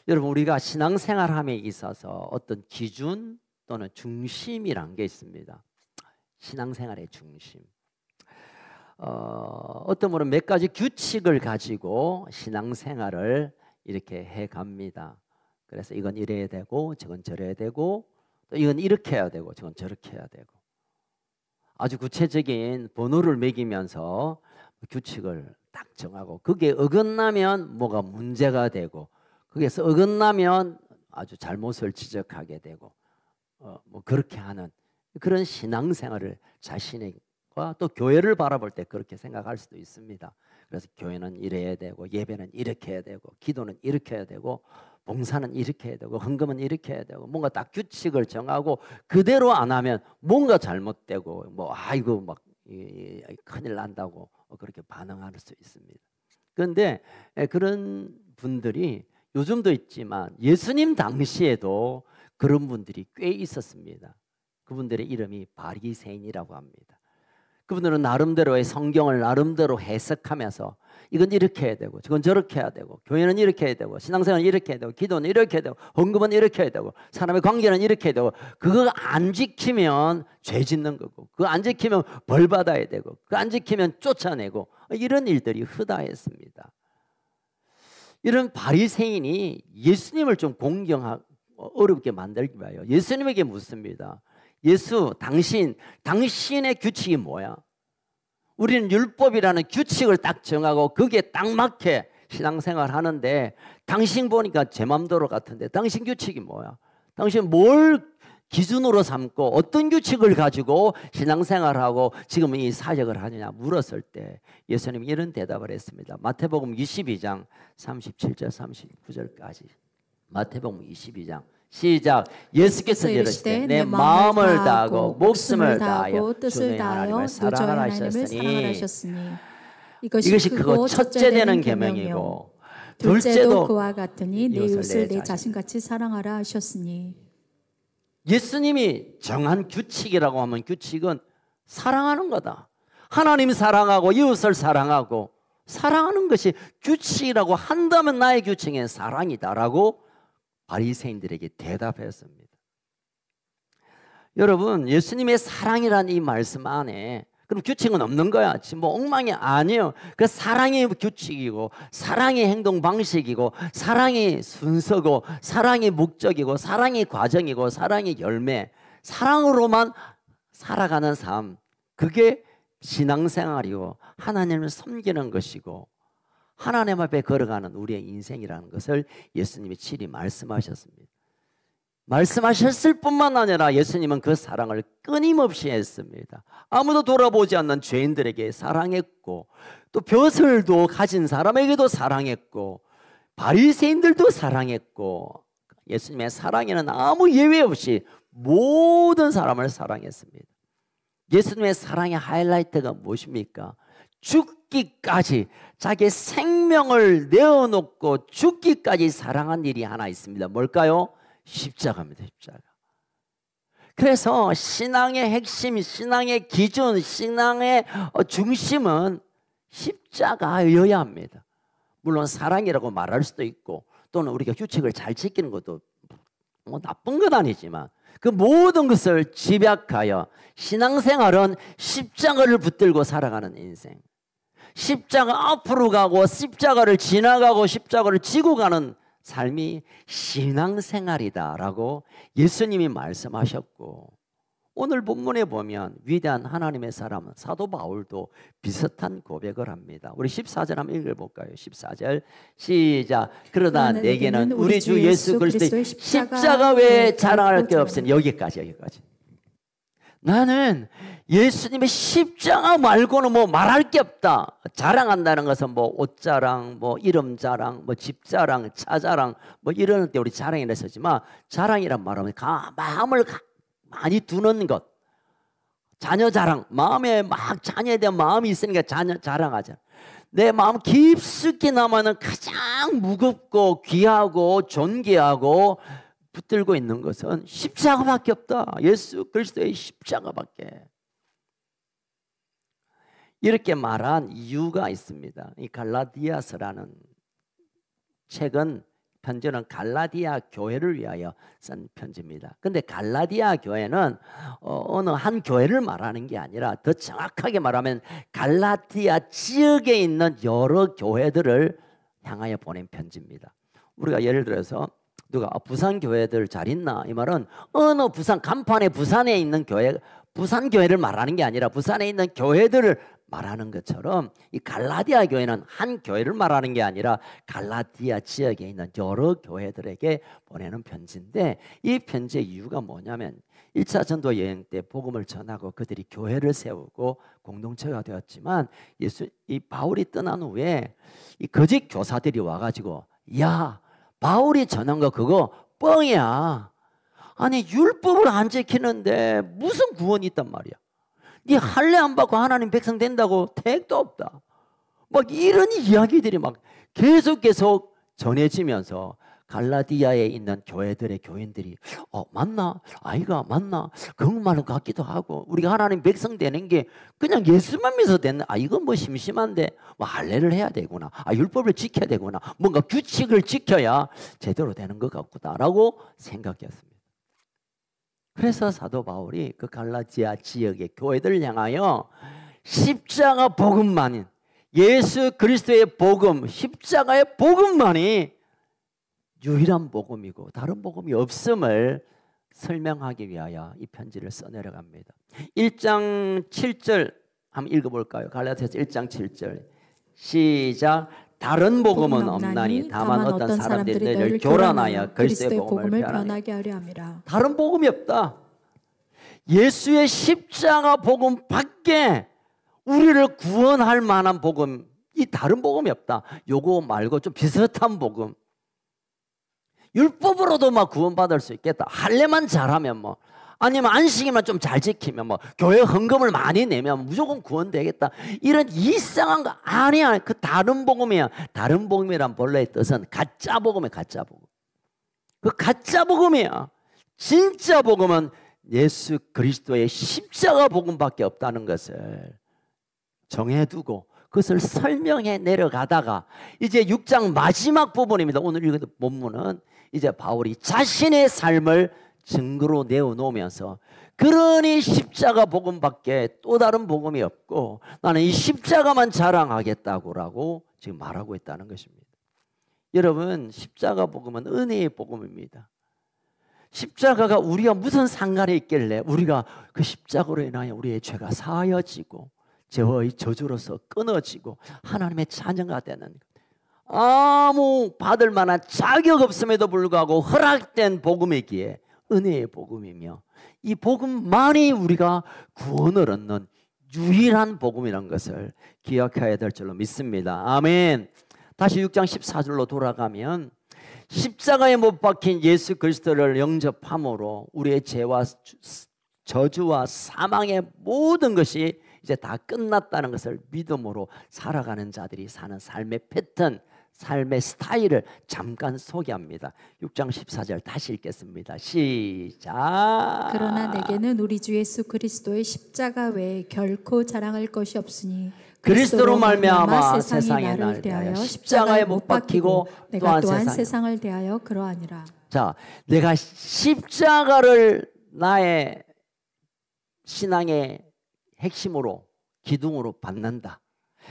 여러분, 우리가 신앙생활함에 있어서 어떤 기준 또는 중심이란 게 있습니다. 신앙생활의 중심. 어떤 분은 몇 가지 규칙을 가지고 신앙생활을 이렇게 해갑니다. 그래서 이건 이래야 되고 저건 저래야 되고 또 이건 이렇게 해야 되고 저건 저렇게 해야 되고 아주 구체적인 번호를 매기면서 규칙을 딱 정하고 그게 어긋나면 뭐가 문제가 되고 거기에서 어긋나면 아주 잘못을 지적하게 되고 뭐 그렇게 하는 그런 신앙생활을 자신과 또 교회를 바라볼 때 그렇게 생각할 수도 있습니다. 그래서 교회는 이래야 되고 예배는 이렇게 해야 되고 기도는 이렇게 해야 되고 봉사는 이렇게 해야 되고 헌금은 이렇게 해야 되고 뭔가 딱 규칙을 정하고 그대로 안 하면 뭔가 잘못되고 뭐 아이고 막 큰일 난다고 그렇게 반응할 수 있습니다. 그런데 그런 분들이 요즘도 있지만 예수님 당시에도 그런 분들이 꽤 있었습니다. 그분들의 이름이 바리새인이라고 합니다. 그분들은 나름대로의 성경을 나름대로 해석하면서 이건 이렇게 해야 되고 저건 저렇게 해야 되고 교회는 이렇게 해야 되고 신앙생활은 이렇게 해야 되고 기도는 이렇게 해야 되고 헌금은 이렇게 해야 되고 사람의 관계는 이렇게 해야 되고 그거 안 지키면 죄 짓는 거고 그거 안 지키면 벌 받아야 되고 그거 안 지키면 쫓아내고 이런 일들이 흐다했습니다. 이런 바리새인이 예수님을 좀 공경하고 어렵게 만들기 위하여 예수님에게 묻습니다. 예수, 당신의 규칙이 뭐야? 우리는 율법이라는 규칙을 딱 정하고 거기에 딱 맞게 신앙생활 하는데 당신 보니까 제 맘대로 같은데 당신 규칙이 뭐야? 당신 뭘 기준으로 삼고 어떤 규칙을 가지고 신앙생활하고 지금 이 사역을 하느냐 물었을 때 예수님이 이런 대답을 했습니다. 마태복음 22장 37절 39절까지 마태복음 22장 시작. 예수께서 이르시되 내 마음을 다하고 목숨을 다하여 뜻을 다하여 사랑하라 하셨으니 이것이 크고 첫째 되는 계명이고 둘째도 그와 같으니 네 이웃을 내 자신같이 사랑하라 하셨으니 예수님이 정한 규칙이라고 하면 규칙은 사랑하는 거다. 하나님 사랑하고 이웃을 사랑하고 사랑하는 것이 규칙이라고 한다면 나의 규칙은 사랑이다라고 바리새인들에게 대답했습니다. 여러분, 예수님의 사랑이라는 이 말씀 안에 그럼 규칙은 없는 거야. 지금 뭐 엉망이 아니에요. 그 사랑이 규칙이고 사랑이 행동 방식이고 사랑이 순서고 사랑이 목적이고 사랑이 과정이고 사랑이 열매 사랑으로만 살아가는 삶 그게 신앙생활이고 하나님을 섬기는 것이고 하나님 앞에 걸어가는 우리의 인생이라는 것을 예수님이 친히 말씀하셨습니다. 말씀하셨을 뿐만 아니라 예수님은 그 사랑을 끊임없이 했습니다. 아무도 돌아보지 않는 죄인들에게 사랑했고 또 벼슬도 가진 사람에게도 사랑했고 바리새인들도 사랑했고 예수님의 사랑에는 아무 예외 없이 모든 사람을 사랑했습니다. 예수님의 사랑의 하이라이트가 무엇입니까? 죽기까지 자기 생명을 내어놓고 죽기까지 사랑한 일이 하나 있습니다. 뭘까요? 십자가입니다. 십자가. 그래서 신앙의 핵심, 신앙의 기준, 신앙의 중심은 십자가여야 합니다. 물론 사랑이라고 말할 수도 있고 또는 우리가 규칙을 잘 지키는 것도 뭐 나쁜 건 아니지만 그 모든 것을 집약하여 신앙생활은 십자가를 붙들고 살아가는 인생, 십자가 앞으로 가고 십자가를 지나가고 십자가를 지고 가는 삶이 신앙생활이다라고 예수님이 말씀하셨고 오늘 본문에 보면 위대한 하나님의 사람 사도 바울도 비슷한 고백을 합니다. 우리 14절 한번 읽어볼까요? 14절 시작. 그러나 내게는 우리 주 예수 그리스도의 십자가 외에 자랑할 게 없으니 여기까지. 나는 예수님의 십자가 말고는 뭐 말할 게 없다. 자랑한다는 것은 뭐 옷자랑, 뭐 이름 자랑, 뭐 집자랑, 차자랑 뭐 이런 때 우리 자랑이라 했지만 자랑이란 말하면 마음을 많이 두는 것. 자녀 자랑, 마음에 막 자녀에 대한 마음이 있으니까 자녀 자랑하잖아. 내 마음 깊숙이 남아는 가장 무겁고 귀하고 존귀하고 붙들고 있는 것은 십자가밖에 없다. 예수 그리스도의 십자가밖에. 이렇게 말한 이유가 있습니다. 이 갈라디아서라는 책은 편지는 갈라디아 교회를 위하여 쓴 편지입니다. 근데 갈라디아 교회는 어느 한 교회를 말하는 게 아니라 더 정확하게 말하면 갈라디아 지역에 있는 여러 교회들을 향하여 보낸 편지입니다. 우리가 예를 들어서 누가 부산 교회들 잘 있나? 이 말은 어느 부산 간판에 부산에 있는 교회, 부산 교회를 말하는 게 아니라 부산에 있는 교회들을 말하는 것처럼 이 갈라디아 교회는 한 교회를 말하는 게 아니라 갈라디아 지역에 있는 여러 교회들에게 보내는 편지인데, 이 편지의 이유가 뭐냐면 1차 전도 여행 때 복음을 전하고 그들이 교회를 세우고 공동체가 되었지만 이 바울이 떠난 후에 이 거짓 교사들이 와가지고 야, 바울이 전한 거 그거 뻥이야. 아니 율법을 안 지키는데 무슨 구원이 있단 말이야. 네 할례 안 받고 하나님 백성 된다고 택도 없다. 막 이런 이야기들이 막 계속 전해지면서 갈라디아에 있는 교회들의 교인들이 맞나? 아이가 맞나? 그런 말은 같기도 하고, 우리가 하나님 백성 되는 게 그냥 예수만 믿어서 됐나? 이건 뭐 심심한데 뭐 할례를 해야 되구나. 율법을 지켜야 되구나. 뭔가 규칙을 지켜야 제대로 되는 것 같구나라고 생각했습니다. 그래서 사도 바울이 그 갈라디아 지역의 교회들을 향하여 십자가 복음만인 예수 그리스도의 복음, 십자가의 복음만이 유일한 복음이고 다른 복음이 없음을 설명하기 위하여 이 편지를 써내려갑니다. 1장 7절 한번 읽어볼까요? 갈라디아서 1장 7절 시작. 다른 복음은 없나니 다만 어떤 사람들이 너를 교란하여 그리스도의 복음을 변하게 하려 함이라. 다른 복음이 없다. 예수의 십자가 복음 밖에 우리를 구원할 만한 복음, 이 다른 복음이 없다. 요거 말고 좀 비슷한 복음. 율법으로도 막 구원받을 수 있겠다. 할례만 잘하면 뭐, 아니면 안식일만 좀 잘 지키면 뭐, 교회 헌금을 많이 내면 무조건 구원되겠다. 이런 이상한 거 아니야. 그 다른 복음이야. 다른 복음이란 본래의 뜻은 가짜 복음이야. 가짜 복음. 그 가짜 복음이야. 진짜 복음은 예수 그리스도의 십자가 복음밖에 없다는 것을 정해두고 그것을 설명해 내려가다가 이제 6장 마지막 부분입니다. 오늘 읽은 본문은 이제 바울이 자신의 삶을 증거로 내어놓으면서 그러니 십자가 복음밖에 또 다른 복음이 없고 나는 이 십자가만 자랑하겠다고 지금 말하고 있다는 것입니다. 여러분, 십자가 복음은 은혜의 복음입니다. 십자가가 우리가 무슨 상관이 있길래 우리가 그 십자가로 인하여 우리의 죄가 사하여지고 죄의 저주로서 끊어지고 하나님의 자녀가 되는, 아무 받을 만한 자격 없음에도 불구하고 허락된 복음이기에 은혜의 복음이며 이 복음만이 우리가 구원을 얻는 유일한 복음이라는 것을 기억해야 될 줄로 믿습니다. 아멘. 다시 6장 14절로 돌아가면 십자가에 못 박힌 예수 그리스도를 영접함으로 우리의 죄와 저주와 사망의 모든 것이 이제 다 끝났다는 것을 믿음으로 살아가는 자들이 사는 삶의 패턴, 삶의 스타일을 잠깐 소개합니다. 6장 14절 다시 읽겠습니다. 시작. 그러나 내게는 우리 주 예수 그리스도의 십자가 외에 결코 자랑할 것이 없으니 그리스도로 말미암아 세상이 나를 대하여 십자가에 못 박히고 또한 세상을 대하여 그러하니라. 자, 내가 십자가를 나의 신앙의 핵심으로 기둥으로 받는다.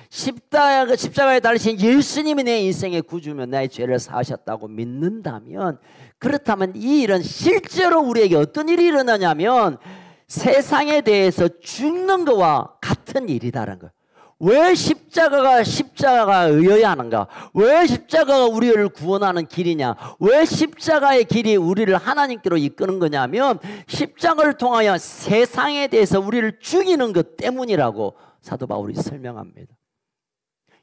십자가에 달리신 예수님이 내 인생의 구주며 나의 죄를 사하셨다고 믿는다면, 그렇다면 이 일은 실제로 우리에게 어떤 일이 일어나냐면 세상에 대해서 죽는 것과 같은 일이다라는 거예요. 왜 십자가가 의여야 하는가? 왜 십자가가 우리를 구원하는 길이냐? 왜 십자가의 길이 우리를 하나님께로 이끄는 거냐면 십자가를 통하여 세상에 대해서 우리를 죽이는 것 때문이라고 사도 바울이 설명합니다.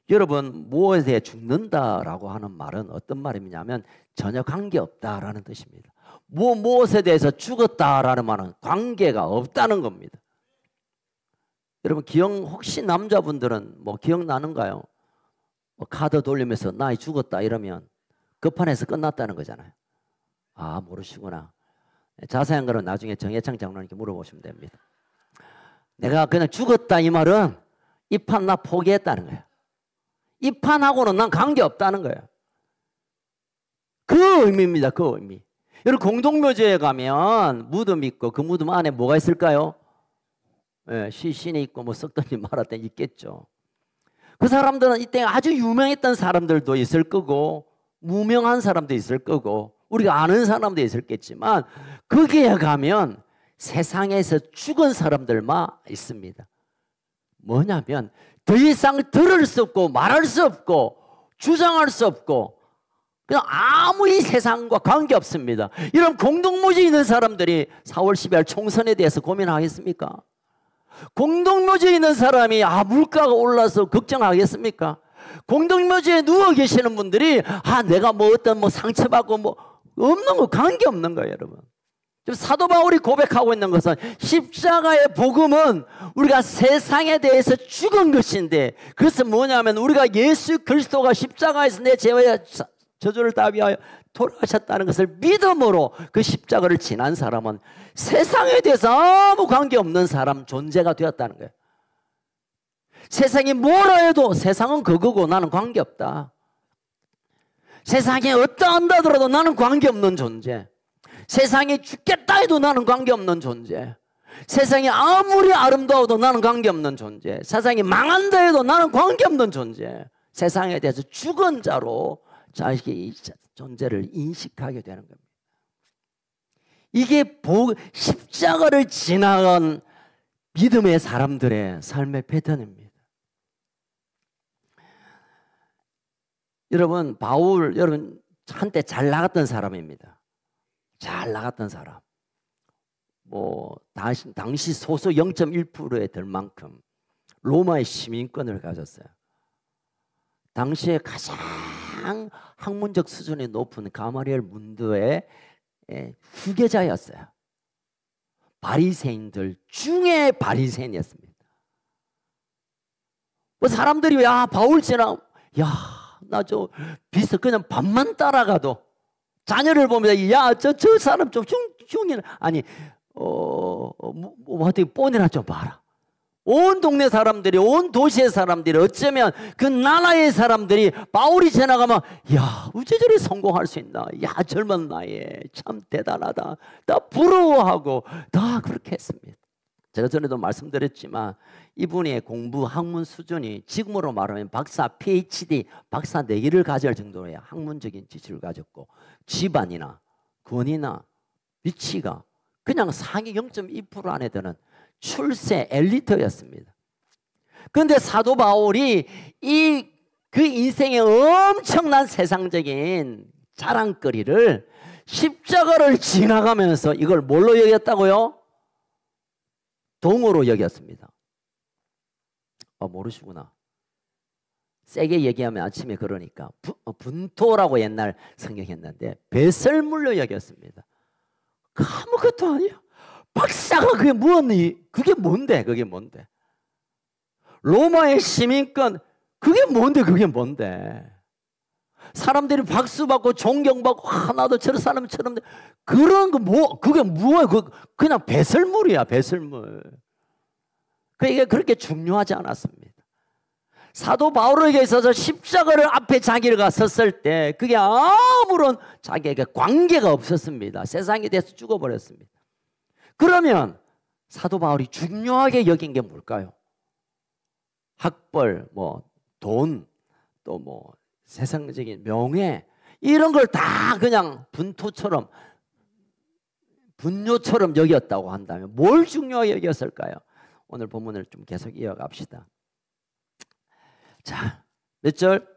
여러분, 무엇에 대해 죽는다라고 하는 말은 어떤 말이냐면 전혀 관계없다라는 뜻입니다. 무엇에 대해서 죽었다라는 말은 관계가 없다는 겁니다. 여러분, 혹시 남자분들은 뭐 기억나는가요? 카드 돌리면서 나이 죽었다 이러면 급판에서 끝났다는 거잖아요. 아, 모르시구나. 자세한 거는 나중에 정혜창 장로님께 물어보시면 됩니다. 내가 그냥 죽었다 이 말은 이 판 나 포기했다는 거예요. 이 판하고는 난 관계없다는 거예요. 그 의미입니다. 그 의미. 여러분 공동묘지에 가면 무덤 있고 그 무덤 안에 뭐가 있을까요? 예, 시신이 있고 뭐 썩든지 말았든지 있겠죠. 그 사람들은 이때 아주 유명했던 사람들도 있을 거고 무명한 사람도 있을 거고 우리가 아는 사람도 있었겠지만 거기에 가면 세상에서 죽은 사람들만 있습니다. 뭐냐면 더 이상 들을 수 없고 말할 수 없고 주장할 수 없고 그냥 아무 이 세상과 관계없습니다. 이런 공동묘지에 있는 사람들이 4월 12일 총선에 대해서 고민하겠습니까? 공동묘지에 있는 사람이 물가가 올라서 걱정하겠습니까? 공동묘지에 누워 계시는 분들이 내가 뭐 어떤 뭐 상처받고 뭐 없는 거 관계없는 거예요, 여러분. 사도 바울이 고백하고 있는 것은 십자가의 복음은 우리가 세상에 대해서 죽은 것인데 그것은 뭐냐면 우리가 예수 그리스도가 십자가에서 내 죄와 저주를 다 위하여 돌아가셨다는 것을 믿음으로 그 십자가를 지난 사람은 세상에 대해서 아무 관계없는 사람 존재가 되었다는 거예요. 세상이 뭐라 해도 세상은 그거고 나는 관계없다. 세상에 어떠한다 하더라도 나는 관계없는 존재. 세상이 죽겠다 해도 나는 관계없는 존재. 세상이 아무리 아름다워도 나는 관계없는 존재. 세상이 망한다 해도 나는 관계없는 존재. 세상에 대해서 죽은 자로 자식의 이 존재를 인식하게 되는 겁니다. 이게 십자가를 지나간 믿음의 사람들의 삶의 패턴입니다. 여러분 바울 여러분 한때 잘 나갔던 사람입니다. 잘 나갔던 사람. 뭐 당시 소수 0.1%에 들 만큼 로마의 시민권을 가졌어요. 당시에 가장 학문적 수준이 높은 가마리엘 문드의 후계자였어요. 바리새인들 중에 바리새인이었습니다. 뭐 사람들이 바울 지나 나 저 비서 그냥 밥만 따라가도 자녀를 보면 저 사람 좀 흉이나 아니 어떻게 뻔이나 좀 봐라. 온 동네 사람들이 온 도시의 사람들이 어쩌면 그 나라의 사람들이 바울이 지나가면 어째 저리 성공할 수 있나. 젊은 나이에 참 대단하다. 다 부러워하고 다 그렇게 했습니다. 제가 전에도 말씀드렸지만 이분의 공부 학문 수준이 지금으로 말하면 박사, PhD, 박사 4개를 가질 정도의 학문적인 지식을 가졌고 집안이나 권위나 위치가 그냥 상위 0.2% 안에 드는 출세 엘리트였습니다. 그런데 사도 바울이 그 인생의 엄청난 세상적인 자랑거리를 십자가를 지나가면서 이걸 뭘로 여겼다고요? 동으로 여겼습니다. 모르시구나. 세게 얘기하면 아침에 그러니까 분토라고 옛날 성경했는데 배설물로 여겼습니다. 아무것도 아니야. 박사가 그게 뭐니? 그게 뭔데? 로마의 시민권 그게 뭔데? 사람들이 박수 받고 존경받고 나도 저런 사람처럼 그런 거 그게 뭐야? 그냥 배설물이야, 배설물. 그게 그렇게 중요하지 않았습니다. 사도 바울에게 있어서 십자가를 앞에 자기가 섰을 때 그게 아무런 자기에게 관계가 없었습니다. 세상에 대해서 죽어버렸습니다. 그러면 사도 바울이 중요하게 여긴 게 뭘까요? 학벌, 돈, 또 세상적인 명예 이런 걸 다 그냥 분뇨처럼 여겼다고 한다면 뭘 중요하게 여겼을까요? 오늘 본문을 좀 계속 이어갑시다. 자, 몇 절?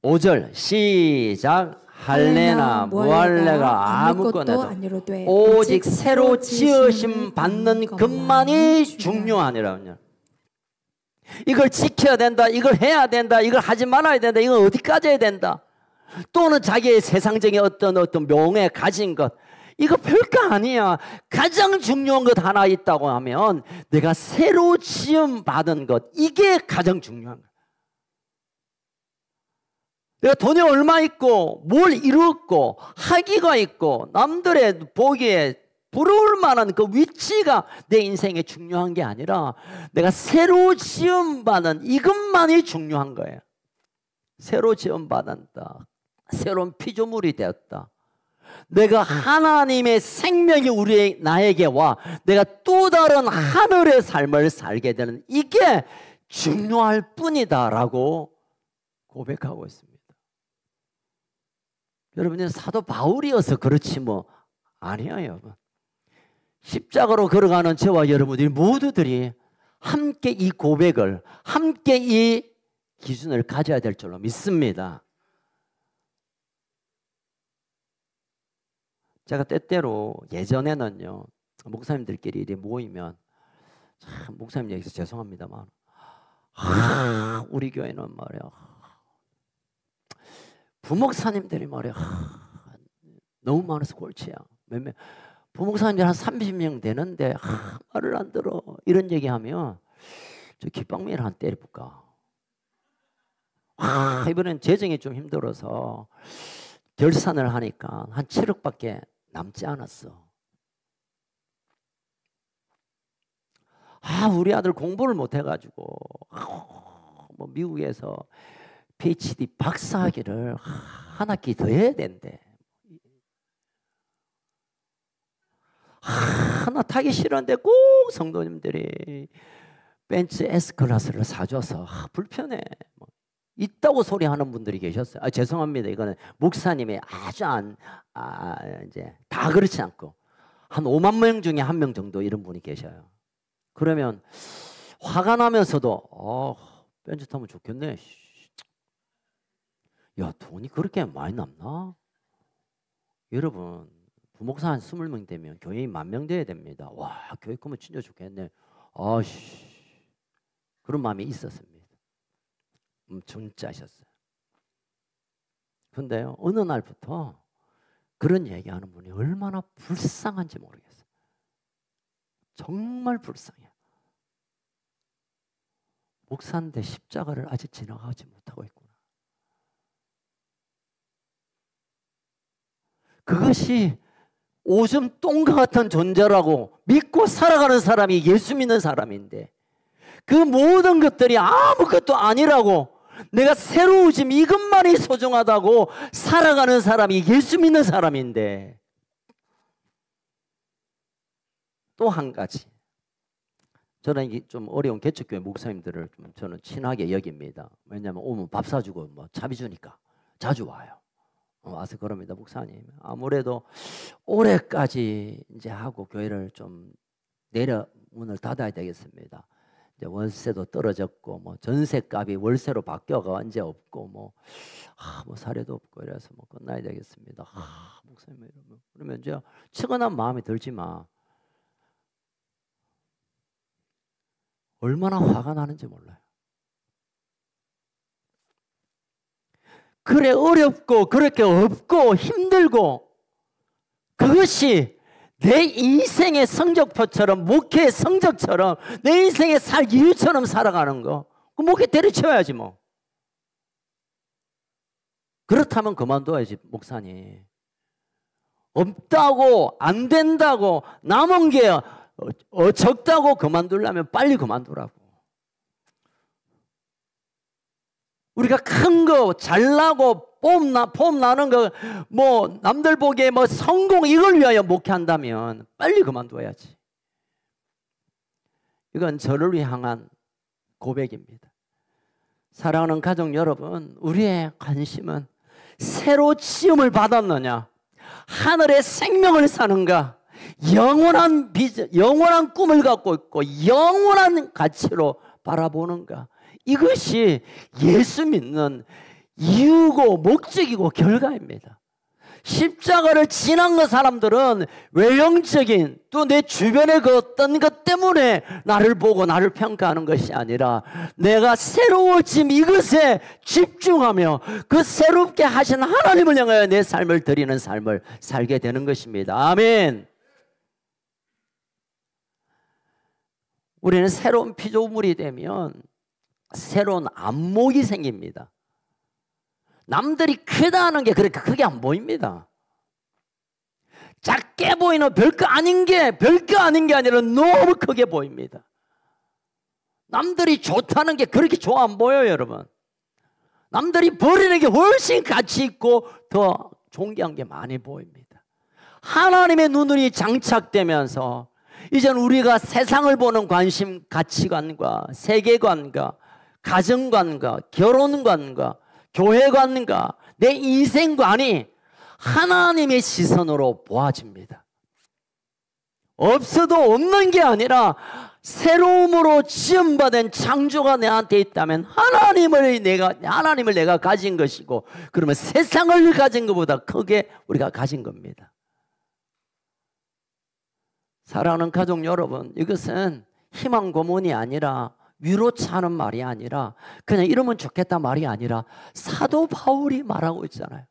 15절 시작. 할례나 무할례가 아무것도 아니로되 오직 새로 지으심 받는 것만이 중요하니라. 이걸 지켜야 된다, 이걸 해야 된다, 이걸 하지 말아야 된다, 이건 어디까지 해야 된다, 또는 자기의 세상적인 어떤 명예 가진 것 이거 별거 아니야. 가장 중요한 것 하나 있다고 하면 내가 새로 지음 받은 것 이게 가장 중요한 거야. 내가 돈이 얼마 있고 뭘 이루었고 학위가 있고 남들의 보기에 부러울 만한 그 위치가 내 인생에 중요한 게 아니라 내가 새로 지음 받은 이것만이 중요한 거예요. 새로 지원받았다. 새로운 피조물이 되었다. 내가 하나님의 생명이 나에게 와 내가 또 다른 하늘의 삶을 살게 되는 이게 중요할 뿐이다 라고 고백하고 있습니다. 여러분, 사도 바울이어서 그렇지 뭐 아니에요. 여러분. 십자가로 걸어가는 저와 여러분들이 모두들이 함께 이 고백을, 함께 이 기준을 가져야 될 줄로 믿습니다. 제가 때때로 예전에는요, 목사님들끼리 이렇게 모이면, 참 목사님 얘기해서 죄송합니다만, 우리 교회는 말이야, 부목사님들이 말이야, 너무 많아서 골치야. 부목사님들 한 30명 되는데 말을 안 들어. 이런 얘기하면 저 깃방망이를 한 때려볼까. 이번엔 재정이 좀 힘들어서 결산을 하니까 한 7억밖에 남지 않았어. 우리 아들 공부를 못 해가지고 뭐 미국에서 PhD 박사학위를 한 학기 더 해야 된대. 하나 타기 싫은데 꼭 성도님들이 벤츠 S클래스를 사줘서 불편해. 있다고 소리하는 분들이 계셨어요. 죄송합니다. 이거는 목사님이 아주 이제 다 그렇지 않고 한 5만 명 중에 1명 정도 이런 분이 계셔요. 그러면 화가 나면서도 벤츠 타면 좋겠네. 야, 돈이 그렇게 많이 남나? 여러분, 부목사 한 20명 되면 교회인 10,000명 돼야 됩니다. 와, 교회 크면 진짜 좋겠네. 그런 마음이 있었습니다. 진짜셨어요. 근데요, 어느 날부터 그런 얘기하는 분이 얼마나 불쌍한지 모르겠어요. 정말 불쌍해요. 목사인데 십자가를 아직 지나가지 못하고 있구나. 그것이 오줌 똥과 같은 존재라고 믿고 살아가는 사람이 예수 믿는 사람인데 그 모든 것들이 아무것도 아니라고 내가 새로워짐 이것만이 소중하다고 살아가는 사람이 예수 믿는 사람인데 또 한 가지 저는 이게 좀 어려운 개척교회 목사님들을 저는 친하게 여깁니다. 왜냐하면 오면 밥 사주고 뭐 차비 주니까 자주 와요. 와서 그럽니다. 목사님 아무래도 올해까지 이제 하고 교회를 좀 문을 닫아야 되겠습니다. 이제 월세도 떨어졌고 뭐 전세값이 월세로 바뀌어가 이제 없고 뭐 사례도 없고 이래서 뭐 끝나야 되겠습니다. 목사님 이러면 그러면 이제 측은한 마음이 들지만 얼마나 화가 나는지 몰라요. 그래 어렵고 그렇게 없고 힘들고 그것이 내 인생의 성적표처럼 목회의 성적처럼 내 인생의 살 이유처럼 살아가는 거 그 목회 때려쳐야지 뭐. 그렇다면 그만둬야지 목사님. 없다고 안 된다고 남은 게 적다고 그만두려면 빨리 그만두라고. 우리가 큰 거 잘나고 폼 나는 거 뭐 남들 보기에 뭐 성공 이걸 위하여 목회한다면 빨리 그만둬야지. 이건 저를 향한 고백입니다. 사랑하는 가족 여러분, 우리의 관심은 새로 지음을 받았느냐, 하늘의 생명을 사는가, 영원한 비전, 영원한 꿈을 갖고 있고 영원한 가치로 바라보는가. 이것이 예수 믿는 이유고 목적이고 결과입니다. 십자가를 지난 그 사람들은 외형적인 또 내 주변의 그 어떤 것 때문에 나를 보고 나를 평가하는 것이 아니라 내가 새로워짐 이것에 집중하며 그 새롭게 하신 하나님을 향하여 내 삶을 드리는 삶을 살게 되는 것입니다. 아멘. 우리는 새로운 피조물이 되면 새로운 안목이 생깁니다. 남들이 크다는 게 그렇게 크게 안 보입니다. 작게 보이는 별거 아닌 게 아니라 너무 크게 보입니다. 남들이 좋다는 게 그렇게 좋아 안 보여요, 여러분. 남들이 버리는 게 훨씬 가치 있고 더 존귀한 게 많이 보입니다. 하나님의 눈이 장착되면서 이제는 우리가 세상을 보는 관심, 가치관과 세계관과 가정관과 결혼관과 교회관과 내 인생관이 하나님의 시선으로 보아집니다. 없어도 없는 게 아니라 새로움으로 지음받은 창조가 내한테 있다면 하나님을 내가 가진 것이고, 그러면 세상을 가진 것보다 크게 우리가 가진 겁니다. 사랑하는 가족 여러분, 이것은 희망 고문이 아니라 위로차는 말이 아니라 그냥 이러면 좋겠다 말이 아니라 사도 바울이 말하고 있잖아요.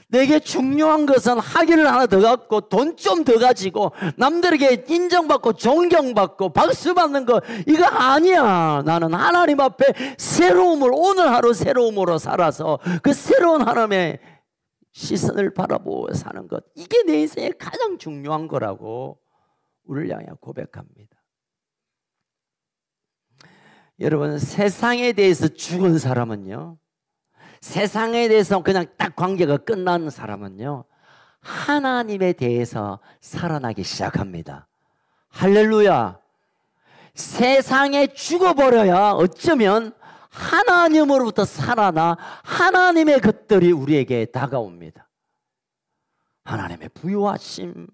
내게 중요한 것은 학위를 하나 더 갖고 돈 좀 더 가지고 남들에게 인정받고 존경받고 박수 받는 거 이거 아니야. 나는 하나님 앞에 새로움을, 오늘 하루 새로움으로 살아서 그 새로운 하나님의 시선을 바라보고 사는 것, 이게 내 인생에 가장 중요한 거라고 우리를 향해 고백합니다. 여러분, 세상에 대해서 죽은 사람은요, 세상에 대해서 그냥 딱 관계가 끝난 사람은요, 하나님에 대해서 살아나기 시작합니다. 할렐루야. 세상에 죽어버려야 어쩌면 하나님으로부터 살아나 하나님의 것들이 우리에게 다가옵니다. 하나님의 부유하심,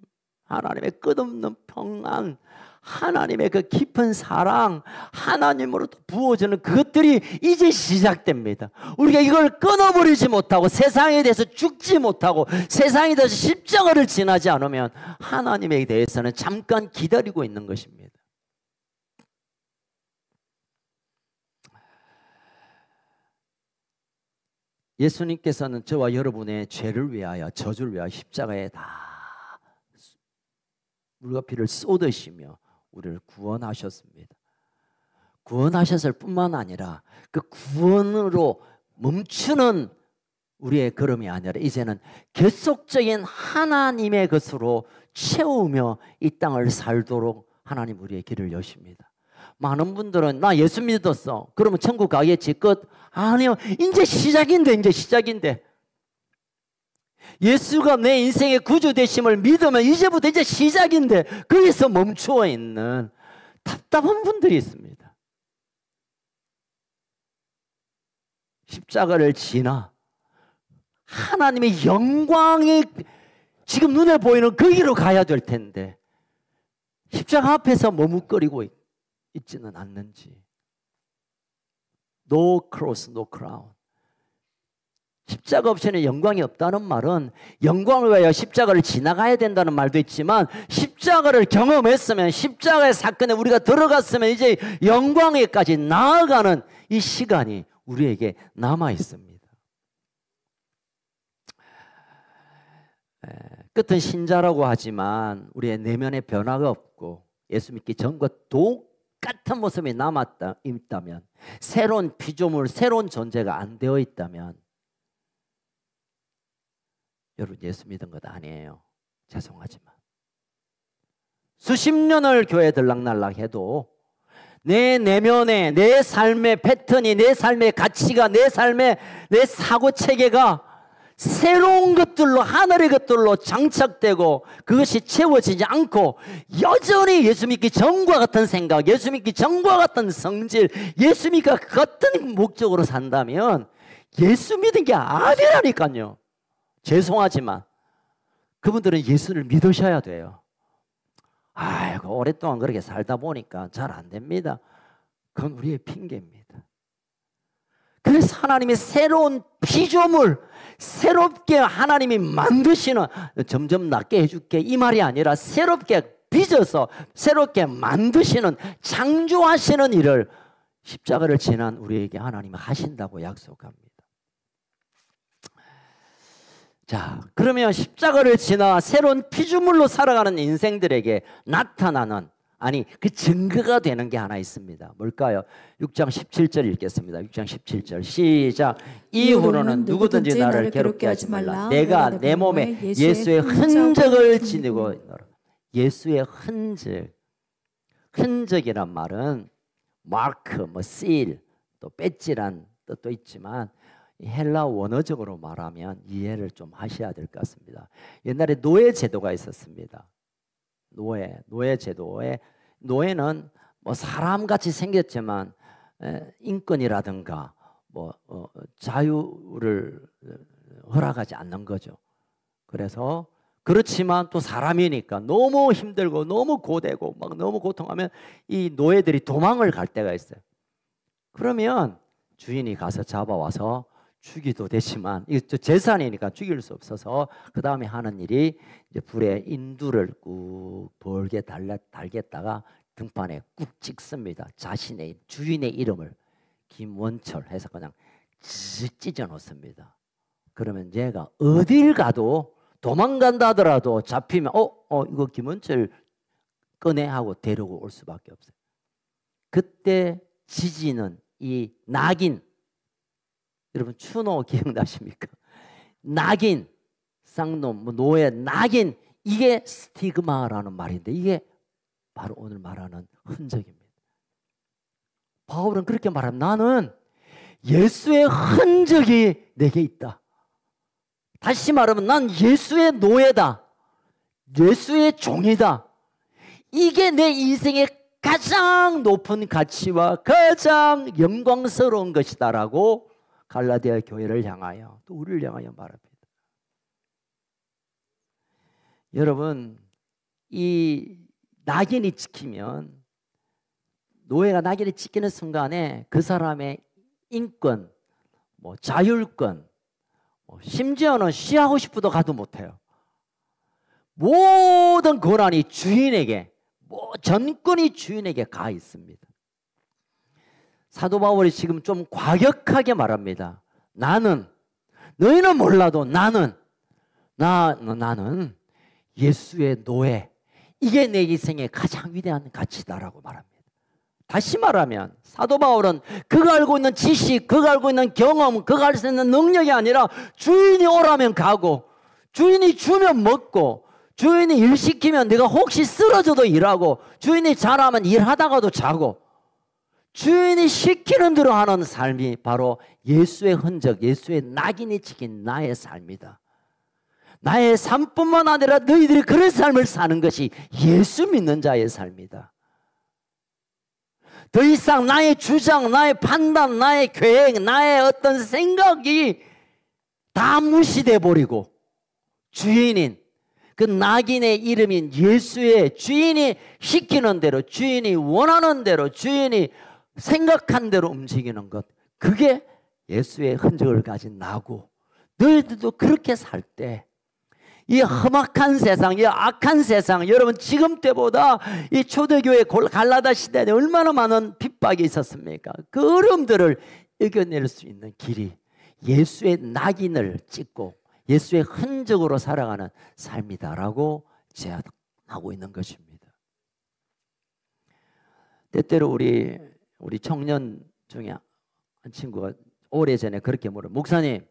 하나님의 끝없는 평안, 하나님의 그 깊은 사랑, 하나님으로부터 부어지는 그것들이 이제 시작됩니다. 우리가 이걸 끊어버리지 못하고 세상에 대해서 죽지 못하고 세상에 대해서 십자가를 지나지 않으면 하나님에 대해서는 잠깐 기다리고 있는 것입니다. 예수님께서는 저와 여러분의 죄를 위하여, 저주를 위하여 십자가에 다 물과 피를 쏟으시며 우리를 구원하셨습니다. 구원하셨을 뿐만 아니라 그 구원으로 멈추는 우리의 걸음이 아니라 이제는 계속적인 하나님의 것으로 채우며 이 땅을 살도록 하나님 우리의 길을 여십니다. 많은 분들은 나 예수 믿었어, 그러면 천국 가겠지, 끝. 아니요, 이제 시작인데, 이제 시작인데. 예수가 내 인생의 구주 되심을 믿으면 이제부터 이제 시작인데 거기서 멈추어 있는 답답한 분들이 있습니다. 십자가를 지나 하나님의 영광이 지금 눈에 보이는 거기로 가야 될 텐데 십자가 앞에서 머뭇거리고 있지는 않는지. No cross, no crown. 십자가 없이는 영광이 없다는 말은 영광을 위하여 십자가를 지나가야 된다는 말도 있지만, 십자가를 경험했으면, 십자가의 사건에 우리가 들어갔으면 이제 영광에까지 나아가는 이 시간이 우리에게 남아 있습니다. 끝은 신자라고 하지만 우리의 내면에 변화가 없고 예수 믿기 전과 똑같은 모습이 있다면, 새로운 피조물, 새로운 존재가 안 되어 있다면 여러분 예수 믿은 것 아니에요. 죄송하지만 수십 년을 교회 들락날락 해도 내 내면에, 내 삶의 패턴이, 내 삶의 가치가, 내 삶의 내 사고체계가 새로운 것들로, 하늘의 것들로 장착되고 그것이 채워지지 않고 여전히 예수 믿기 전과 같은 생각, 예수 믿기 전과 같은 성질, 예수 믿기 같은 목적으로 산다면 예수 믿은 게 아니라니까요. 죄송하지만 그분들은 예수를 믿으셔야 돼요. 아이고, 오랫동안 그렇게 살다 보니까 잘 안 됩니다. 그건 우리의 핑계입니다. 그래서 하나님이 새로운 피조물, 새롭게 하나님이 만드시는, 점점 낫게 해줄게 이 말이 아니라 새롭게 빚어서 새롭게 만드시는, 창조하시는 일을 십자가를 지난 우리에게 하나님이 하신다고 약속합니다. 자, 그러면 십자가를 지나 새로운 피조물로 살아가는 인생들에게 나타나는, 아니 그 증거가 되는 게 하나 있습니다. 뭘까요? 6장 17절 읽겠습니다. 6장 17절 시작. 이후로는 누구든지 나를 괴롭게 하지 말라. 내가 내 몸에 예수의 흔적을 지니고 있노라. 예수의 흔적. 흔적이란 말은 마크, 뭐 실, 또 배지란 뜻도 있지만 헬라 원어적으로 말하면 이해를 좀 하셔야 될 것 같습니다. 옛날에 노예 제도가 있었습니다. 노예 제도에 노예는 뭐 사람같이 생겼지만 인권이라든가 뭐 자유를 허락하지 않는 거죠. 그래서 그렇지만 또 사람이니까 너무 힘들고 너무 고되고 막 너무 고통하면 이 노예들이 도망을 갈 때가 있어요. 그러면 주인이 가서 잡아와서 죽이도 되지만 이거 재산이니까 죽일 수 없어서 그 다음에 하는 일이 이제 불에 인두를 꾹 돌게 달겠다가 등판에 꾹 찍습니다. 자신의 주인의 이름을 김원철 해서 그냥 찢어 놓습니다. 그러면 얘가 어딜 가도 도망간다 하더라도 잡히면 이거 김원철 꺼내 하고 데리고 올 수밖에 없어요. 그때 지지는 이 낙인, 여러분 추노 기억나십니까? 낙인, 쌍놈, 노예, 낙인, 이게 스티그마라는 말인데 이게 바로 오늘 말하는 흔적입니다. 바울은 그렇게 말하면 나는 예수의 흔적이 내게 있다. 다시 말하면 난 예수의 노예다. 예수의 종이다. 이게 내 인생의 가장 높은 가치와 가장 영광스러운 것이다라고 갈라디아 교회를 향하여 또 우리를 향하여 말합니다. 여러분, 이 낙인이 찍히면 노예가 낙인이 찍히는 순간에 그 사람의 인권, 뭐 자율권, 심지어는 쉬하고 싶어도 가도 못해요. 모든 권한이 주인에게, 전권이 주인에게 가 있습니다. 사도 바울이 지금 좀 과격하게 말합니다. 나는, 너희는 몰라도 나는 예수의 노예, 이게 내 인생의 가장 위대한 가치다라고 말합니다. 다시 말하면 사도 바울은 그가 알고 있는 지식, 그가 알고 있는 경험, 그가 알 수 있는 능력이 아니라 주인이 오라면 가고, 주인이 주면 먹고, 주인이 일 시키면 내가 혹시 쓰러져도 일하고, 주인이 잘하면 일하다가도 자고, 주인이 시키는 대로 하는 삶이 바로 예수의 흔적, 예수의 낙인이 찍힌 나의 삶이다. 나의 삶뿐만 아니라 너희들이 그런 삶을 사는 것이 예수 믿는 자의 삶이다. 더 이상 나의 주장, 나의 판단, 나의 계획, 나의 어떤 생각이 다 무시돼 버리고 주인인 그 낙인의 이름인 예수의 주인이 시키는 대로, 주인이 원하는 대로, 주인이 생각한 대로 움직이는 것, 그게 예수의 흔적을 가진 나고, 너희들도 그렇게 살 때 이 험악한 세상, 이 악한 세상, 여러분 지금 때보다 이 초대교회 갈라다 시대에 얼마나 많은 핍박이 있었습니까? 그 어려움들을 이겨낼 수 있는 길이 예수의 낙인을 찍고 예수의 흔적으로 살아가는 삶이다라고 제안하고 있는 것입니다. 때때로 우리 청년 중에 한 친구가 오래전에 그렇게 물어요. 목사님,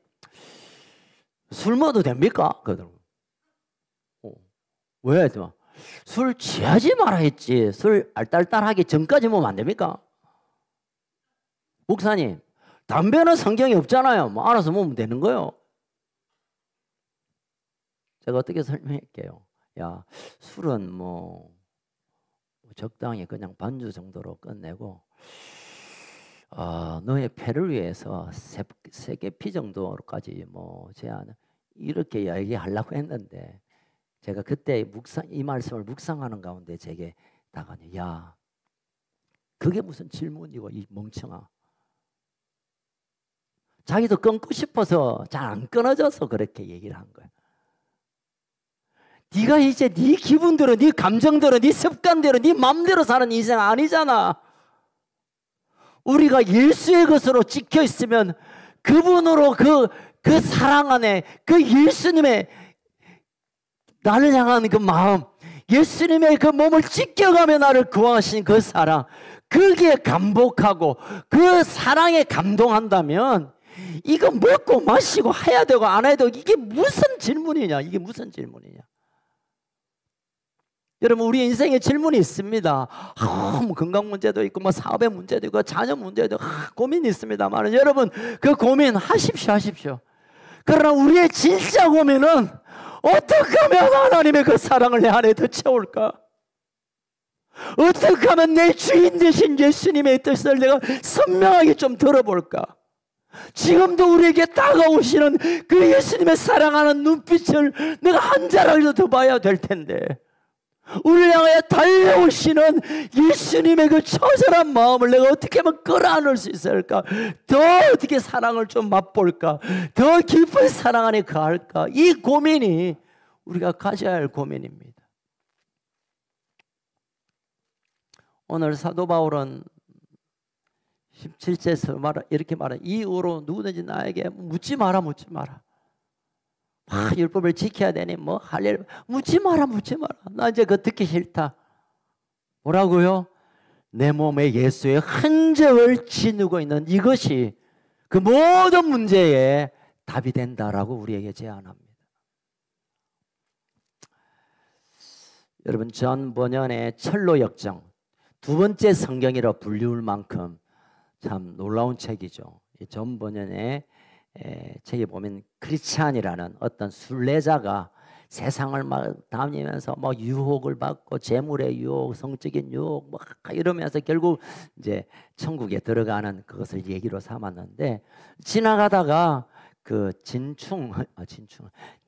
술 먹어도 됩니까? 그러더라고요. 왜? 술 취하지 마라 했지. 술 알딸딸하기 전까지 먹으면 안 됩니까? 목사님, 담배는 성경에 없잖아요. 뭐 알아서 먹으면 되는 거예요. 제가 어떻게 설명할게요. 야, 술은 뭐 적당히 그냥 반주 정도로 끝내고, 너의 폐를 위해서 세 개 피 정도까지 뭐 제안 이렇게 얘기하려고 했는데, 제가 그때 이 말씀을 묵상하는 가운데 제게 다가오니, 야, 그게 무슨 질문이고 이 멍청아. 자기도 끊고 싶어서 잘 안 끊어져서 그렇게 얘기를 한 거야. 네가 이제 네 기분대로, 네 감정대로, 네 습관대로, 네 마음대로 사는 인생 아니잖아. 우리가 예수의 것으로 찍혀 있으면 그분으로 그 사랑 안에 그 예수님의 나를 향한 그 마음, 예수님의 그 몸을 찢겨가며 나를 구하신 그 사랑, 거기에 감복하고 그 사랑에 감동한다면 이거 먹고 마시고 해야 되고 안 해야 되고, 이게 무슨 질문이냐, 이게 무슨 질문이냐. 여러분 우리 인생에 질문이 있습니다. 뭐 건강 문제도 있고 뭐 사업의 문제도 있고 자녀 문제도 고민이 있습니다만 여러분 그 고민 하십시오. 그러나 우리의 진짜 고민은 어떻게 하면 하나님의 그 사랑을 내 안에 더 채울까? 어떻게 하면 내 주인 되신 예수님의 뜻을 내가 선명하게 좀 들어볼까? 지금도 우리에게 다가오시는 그 예수님의 사랑하는 눈빛을 내가 한 자락이라도 더 봐야 될 텐데 우리를 향해 달려오시는 예수님의 그 처절한 마음을 내가 어떻게 하면 끌어안을 수 있을까? 더 어떻게 사랑을 좀 맛볼까? 더 깊은 사랑 안에 거할까? 이 고민이 우리가 가져야 할 고민입니다. 오늘 사도 바울은 17節에서 이렇게 말해. 이후로 누구든지 나에게 묻지 마라. 율법을 지켜야 되니 뭐 할일 묻지 마라. 나 이제 그거 듣기 싫다. 뭐라고요? 내 몸에 예수의 흔적을 지니고 있는 이것이 그 모든 문제에 답이 된다라고 우리에게 제안합니다. 여러분 전 번연의 철로 역정 두 번째 성경이라 불리울 만큼 참 놀라운 책이죠. 전 번연의 책에 보면 크리스찬이라는 어떤 순례자가 세상을 막 다니면서 뭐 유혹을 받고 재물의 유혹, 성적인 유혹 막 이러면서 결국 이제 천국에 들어가는 그것을 얘기로 삼았는데 지나가다가 그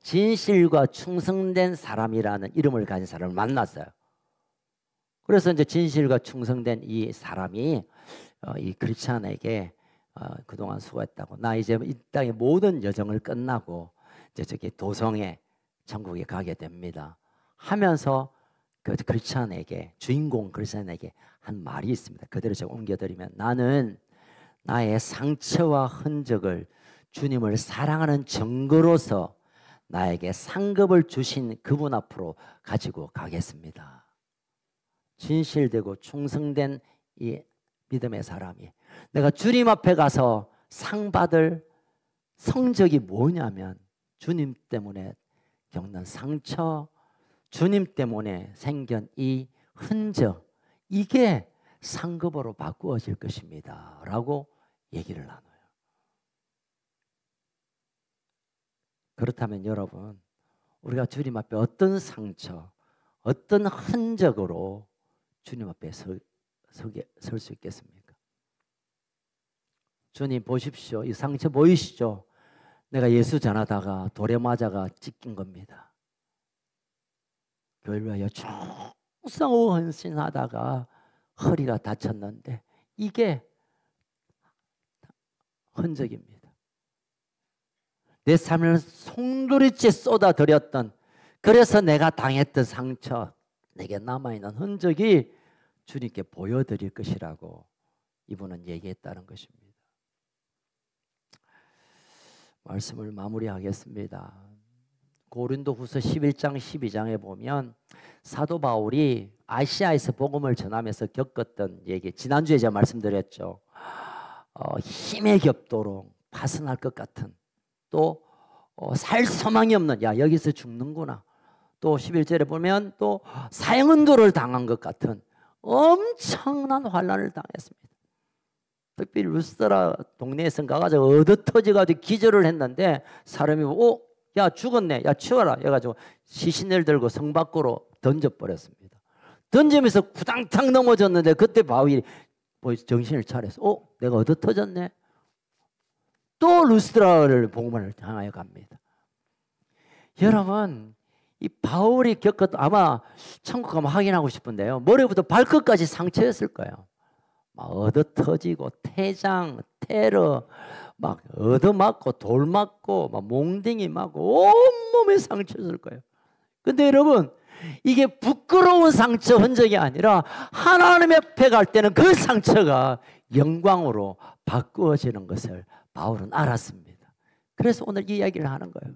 진실과 충성된 사람이라는 이름을 가진 사람을 만났어요. 그래서 이제 진실과 충성된 이 사람이 이 크리스찬에게 그동안 수고했다고 나 이제 이 땅의 모든 여정을 끝나고 이제 저기 도성에 천국에 가게 됩니다 하면서 그 크리스찬에게 주인공 크리스찬에게 한 말이 있습니다. 그대로 제가 옮겨드리면 나는 나의 상처와 흔적을 주님을 사랑하는 증거로서 나에게 상급을 주신 그분 앞으로 가지고 가겠습니다. 진실되고 충성된 이 믿음의 사람이 내가 주님 앞에 가서 상 받을 성적이 뭐냐면 주님 때문에 겪는 상처, 주님 때문에 생긴 이 흔적 이게 상급으로 바꾸어질 것입니다 라고 얘기를 나눠요. 그렇다면 여러분 우리가 주님 앞에 어떤 상처, 어떤 흔적으로 주님 앞에 설 수 있겠습니까? 주님 보십시오. 이 상처 보이시죠? 내가 예수 전하다가 돌에 맞아가 찢긴 겁니다. 교회를 위하여 충성하고 헌신하다가 허리가 다쳤는데 이게 흔적입니다. 내 삶을 송두리째 쏟아들였던 그래서 내가 당했던 상처 내게 남아있는 흔적이 주님께 보여드릴 것이라고 이분은 얘기했다는 것입니다. 말씀을 마무리하겠습니다. 고린도후서 11장 12장에 보면 사도 바울이 아시아에서 복음을 전하면서 겪었던 얘기 지난주에 제가 말씀드렸죠. 힘에 겹도록 파산할 것 같은 또 살 소망이 없는 야 여기서 죽는구나 또 11절에 보면 또 사형은도를 당한 것 같은 엄청난 환난을 당했습니다. 특별히 루스드라 동네에서 가가지고 얻어터져가지고 기절을 했는데 사람이 야 죽었네 야 치워라 해가지고 시신을 들고 성 밖으로 던져버렸습니다. 던지면서 구당탕 넘어졌는데 그때 바울이 정신을 차려서 내가 얻어터졌네. 또 루스드라를 복음을 향하여 갑니다. 여러분 이 바울이 겪었던 아마 천국 가면 확인하고 싶은데요. 머리부터 발끝까지 상처였을 거예요. 막 얻어터지고 태장, 테러, 막 얻어맞고 돌 맞고 막 몽둥이 맞고 온몸에 상처였을 거예요. 근데 여러분 이게 부끄러운 상처 흔적이 아니라 하나님 앞에 갈 때는 그 상처가 영광으로 바꾸어지는 것을 바울은 알았습니다. 그래서 오늘 이 이야기를 하는 거예요.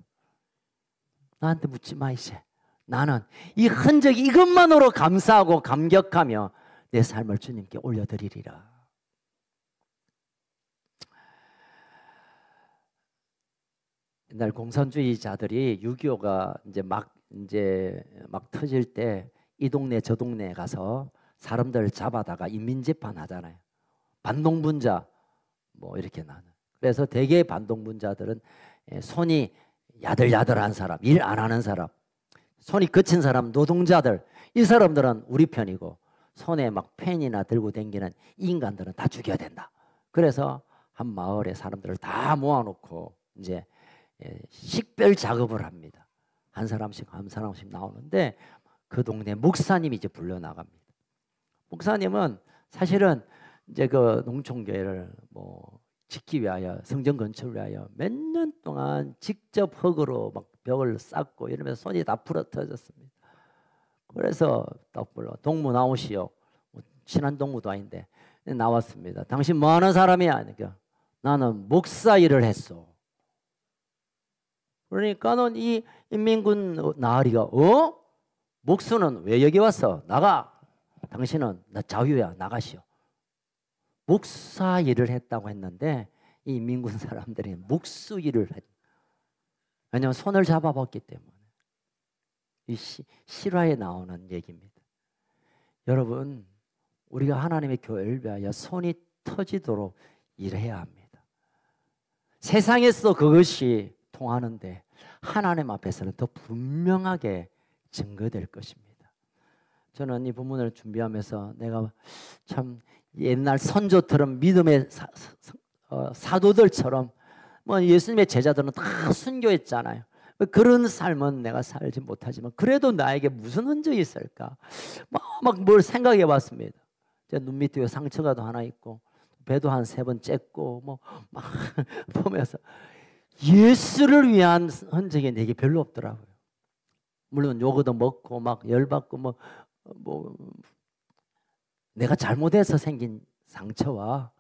나한테 묻지 마 이제. 나는 이 흔적이 이것만으로 감사하고 감격하며 내 삶을 주님께 올려드리리라. 옛날 공산주의자들이 6.25가 이제 막 터질 때 이 동네 저 동네에 가서 사람들 잡아다가 인민재판 하잖아요. 반동분자 뭐 이렇게 나는. 그래서 대개 반동분자들은 손이 야들야들한 사람, 일 안 하는 사람, 손이 거친 사람, 노동자들, 이 사람들은 우리 편이고 손에 막 펜이나 들고 다니는 인간들은 다 죽여야 된다. 그래서 한 마을에 사람들을 다 모아놓고 이제 식별 작업을 합니다. 한 사람씩 한 사람씩 나오는데 그 동네 목사님이 이제 불려 나갑니다. 목사님은 사실은 이제 그 농촌교회를 뭐 짓기 위하여 성전 건축을 위하여 몇 년 동안 직접 흙으로 막 벽을 쌓고 이러면서 손이 다 부러뜨졌습니다. 그래서 딱 불러 동무 나오시오. 친한 동무도 아닌데 나왔습니다. 당신 뭐 하는 사람이야? 그러니까 나는 목사 일을 했어. 그러니까는 이 인민군 나으리가 목수는 왜 여기 왔어? 나가. 당신은 나 자유야. 나가시오. 목사 일을 했다고 했는데 이 인민군 사람들이 목수 일을 했. 왜냐하면 손을 잡아봤기 때문에. 이 실화에 나오는 얘기입니다. 여러분, 우리가 하나님의 교회를 위하여 손이 터지도록 일해야 합니다. 세상에서 그것이 통하는데 하나님 앞에서는 더 분명하게 증거될 것입니다. 저는 이 본문을 준비하면서 내가 참 옛날 선조처럼 믿음의 사도들처럼 뭐 예수님의 제자들은 다 순교했잖아요. 그런 삶은 내가 살지 못하지만 그래도 나에게 무슨 흔적이 있을까? 막 뭘 생각해 봤습니다. 제 눈 밑에 상처가 하나 있고 배도 한 3번 쬐고 뭐 막 보면서 예수를 위한 흔적이 내게 별로 없더라고요. 물론 요거도 먹고 막 열받고 뭐 내가 잘못해서 생긴 상처와